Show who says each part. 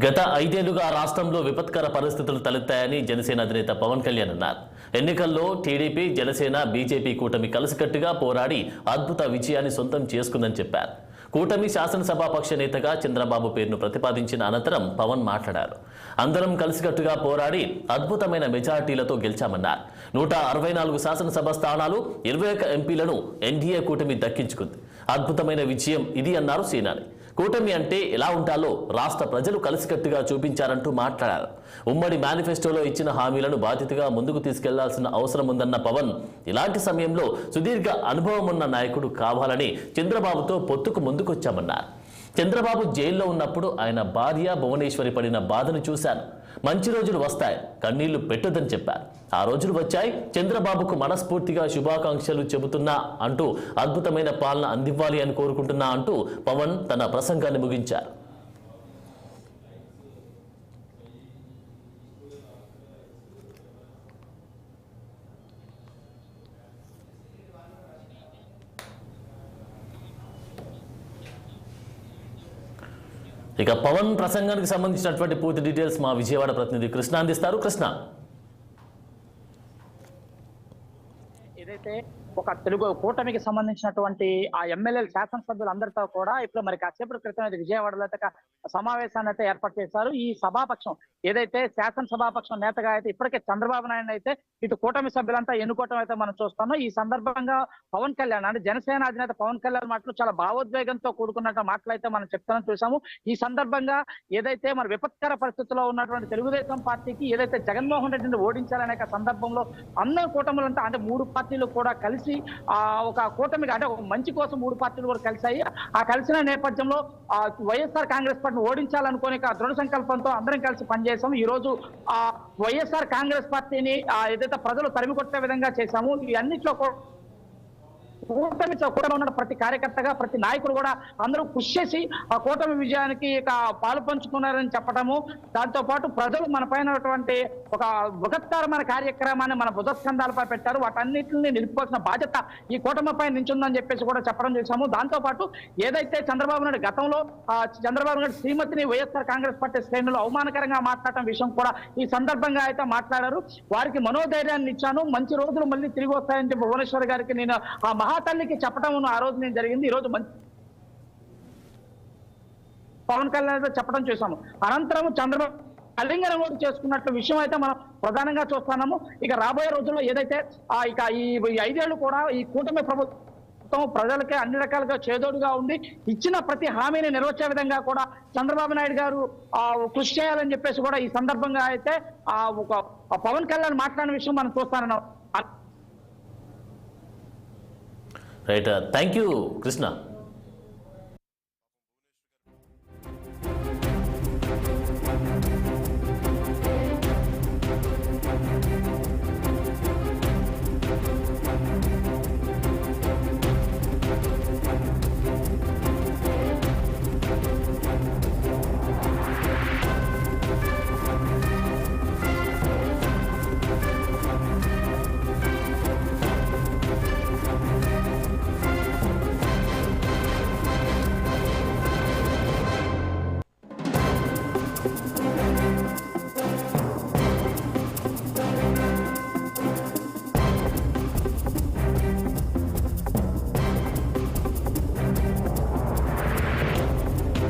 Speaker 1: గత 5 ఏళ్లుగా రాష్ట్రంలో విపత్కర పరిస్థితులు తలెత్తాయని జనసేన అధినేత పవన్ కళ్యాణ్ అన్నారు. ఎన్నికల్లో టీడీపీ, జనసేన, బీజేపీ కూటమి కలిసికట్టుగా పోరాడి అద్భుత విజయాన్ని సొంతం చేసుకుందని చెప్పారు. కూటమి శాసనసభాపక్ష నేతగా చంద్రబాబు పేరును ప్రతిపాదించిన అనంతరం పవన్ మాట్లాడారు. అందరం కలిసికట్టుగా పోరాడి అద్భుతమైన మెజారిటీలతో గెలిచామన్నారు. 164 శాసనసభ స్థానాలు, 21 ఎంపీలను ఎన్డీఏ కూటమి దక్కించుకుంది. అద్భుతమైన విజయం ఇది అన్నారు సేనాని. కూటమి అంటే ఎలా ఉంటాలో రాష్ట్ర ప్రజలు కలిసికట్టుగా చూపించారంటూ మాట్లాడారు. ఉమ్మడి మేనిఫెస్టోలో ఇచ్చిన హామీలను బాధ్యతగా ముందుకు తీసుకెళ్లాల్సిన అవసరం ఉందన్న పవన్, ఇలాంటి సమయంలో సుదీర్ఘ అనుభవం ఉన్న నాయకుడు కావాలని చంద్రబాబుతో పొత్తుకు ముందుకొచ్చామన్నారు. చంద్రబాబు జైల్లో ఉన్నప్పుడు ఆయన భార్య భువనేశ్వరి పడిన బాధను చూశాను. మంచి రోజులు వస్తాయి, కన్నీళ్లు పెట్టొద్దని చెప్పారు. ఆ రోజులు వచ్చాయి. చంద్రబాబుకు మనస్ఫూర్తిగా శుభాకాంక్షలు చెబుతున్నా అంటూ అద్భుతమైన పాలన అందివ్వాలి అని కోరుకుంటున్నా అంటూ పవన్ తన ప్రసంగాన్ని ముగించారు. ఇక పవన్ ప్రసంగానికి సంబంధించినటువంటి పూర్తి డీటెయిల్స్ మా విజయవాడ ప్రతినిధి కృష్ణ అందిస్తారు. కృష్ణ,
Speaker 2: ఏదైతే ఒక తెలుగు కూటమికి సంబంధించినటువంటి ఆ ఎమ్మెల్యేలు, శాసనసభ్యులందరితో కూడా ఇప్పుడు మరి కాసేపటి క్రితం అయితే విజయవాడలో అయితే సమావేశాన్ని అయితే ఏర్పాటు చేశారు. ఈ సభాపక్షం ఏదైతే శాసనసభాపక్షం నేతగా అయితే ఇప్పటికే చంద్రబాబు నాయుడు అయితే ఇటు కూటమి సభ్యులంతా ఎన్నుకోవటం అయితే మనం చూస్తాము. ఈ సందర్భంగా పవన్ కళ్యాణ్ అంటే జనసేన అధినేత పవన్ కళ్యాణ్ మాటలు చాలా భావోద్వేగంతో కూడుకున్నట్టు మాటలు అయితే మనం చెప్తామని చూసాము. ఈ సందర్భంగా ఏదైతే మన విపత్కర పరిస్థితుల్లో ఉన్నటువంటి తెలుగుదేశం పార్టీకి ఏదైతే జగన్మోహన్ రెడ్డిని ఓడించాలనే సందర్భంలో అందరూ కూటములంతా అంటే 3 పార్టీలు కూడా కలిసి ఒక కూటమిగా అంటే ఒక మంచి కోసం 3 పార్టీలు కూడా కలిసాయి. ఆ కలిసిన నేపథ్యంలో వైఎస్ఆర్ కాంగ్రెస్ పార్టీని ఓడించాలనుకునే దృఢ సంకల్పంతో అందరం కలిసి పనిచేసాము. ఈ రోజు వైఎస్ఆర్ కాంగ్రెస్ పార్టీని ఏదైతే ప్రజలు తరిమి కొట్టే విధంగా చేశాము. ఈ అన్నిట్లో కూటమి ఉన్న ప్రతి కార్యకర్తగా, ప్రతి నాయకుడు కూడా అందరూ కృషి చేసి ఆ కూటమి విజయానికి పాలు పంచుకున్నారని చెప్పడము, దాంతో పాటు ప్రజలు మన పైన ఒక బృహత్తరమైన కార్యక్రమాన్ని మన బుధస్కంధాలపై పెట్టారు. వాటన్నిటిని నిలుపుకోవాల్సిన బాధ్యత ఈ కూటమిపై నించుందని చెప్పేసి కూడా చెప్పడం చేశాము. దాంతో పాటు ఏదైతే చంద్రబాబు నాయుడు గతంలో చంద్రబాబు నాయుడు శ్రీమతిని వైఎస్ఆర్ కాంగ్రెస్ పార్టీ శ్రేణులు అవమానకరంగా మాట్లాడటం విషయం కూడా ఈ సందర్భంగా అయితే మాట్లాడారు. వారికి మనోధైర్యాన్ని ఇచ్చాను, మంచి రోజులు మళ్ళీ తిరిగి వస్తాయని చెప్పి భువనేశ్వర్ గారికి నేను ఆ మహాతల్లికి చెప్పడం ఆ రోజు నేను జరిగింది. ఈ రోజు పవన్ కళ్యాణ్ చెప్పడం చేశాము. అనంతరం చంద్రబాబు అలింగనం కూడా చేసుకున్నట్టు విషయం అయితే మనం ప్రధానంగా చూస్తున్నాము. ఇక రాబోయే రోజుల్లో ఏదైతే ఇక ఈ 5 ఏళ్లు కూడా ఈ కూటమి ప్రభుత్వం ప్రజలకే అన్ని రకాలుగా చేదోడుగా ఉండి ఇచ్చిన ప్రతి హామీని నెరవేర్చే విధంగా కూడా చంద్రబాబు నాయుడు గారు కృషి చేయాలని చెప్పేసి కూడా ఈ సందర్భంగా అయితే ఒక పవన్ కళ్యాణ్ మాట్లాడిన విషయం మనం చూస్తానన్నాం.
Speaker 1: Right, thank you Krishna.